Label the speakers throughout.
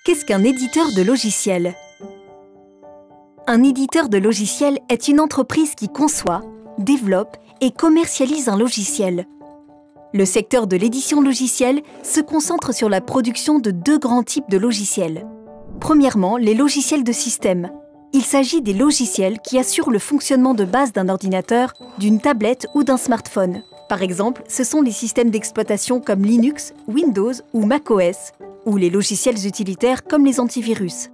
Speaker 1: Qu'est-ce qu'un éditeur de logiciels? Un éditeur de logiciels est une entreprise qui conçoit, développe et commercialise un logiciel. Le secteur de l'édition logicielle se concentre sur la production de deux grands types de logiciels. Premièrement, les logiciels de système. Il s'agit des logiciels qui assurent le fonctionnement de base d'un ordinateur, d'une tablette ou d'un smartphone. Par exemple, ce sont les systèmes d'exploitation comme Linux, Windows ou macOS, ou les logiciels utilitaires comme les antivirus.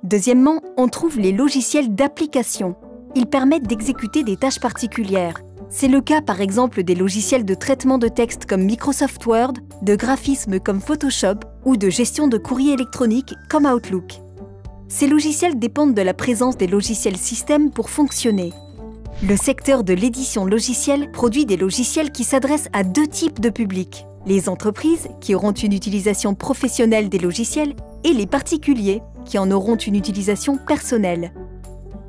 Speaker 1: Deuxièmement, on trouve les logiciels d'application. Ils permettent d'exécuter des tâches particulières. C'est le cas par exemple des logiciels de traitement de texte comme Microsoft Word, de graphisme comme Photoshop ou de gestion de courrier électronique comme Outlook. Ces logiciels dépendent de la présence des logiciels système pour fonctionner. Le secteur de l'édition logicielle produit des logiciels qui s'adressent à deux types de publics. Les entreprises, qui auront une utilisation professionnelle des logiciels, et les particuliers, qui en auront une utilisation personnelle.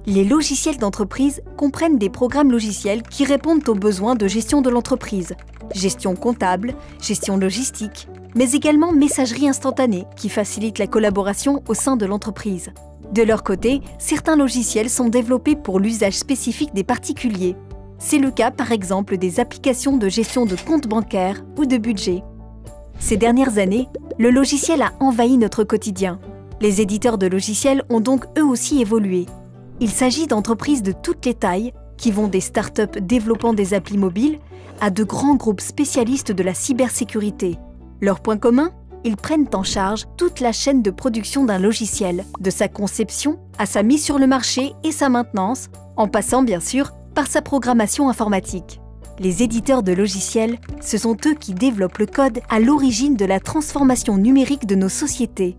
Speaker 1: Les logiciels d'entreprise comprennent des programmes logiciels qui répondent aux besoins de gestion de l'entreprise, gestion comptable, gestion logistique, mais également messagerie instantanée qui facilite la collaboration au sein de l'entreprise. De leur côté, certains logiciels sont développés pour l'usage spécifique des particuliers. C'est le cas par exemple des applications de gestion de comptes bancaires ou de budget. Ces dernières années, le logiciel a envahi notre quotidien. Les éditeurs de logiciels ont donc eux aussi évolué. Il s'agit d'entreprises de toutes les tailles qui vont des startups développant des applis mobiles à de grands groupes spécialistes de la cybersécurité. Leur point commun? Ils prennent en charge toute la chaîne de production d'un logiciel, de sa conception à sa mise sur le marché et sa maintenance, en passant bien sûr par sa programmation informatique. Les éditeurs de logiciels, ce sont eux qui développent le code à l'origine de la transformation numérique de nos sociétés.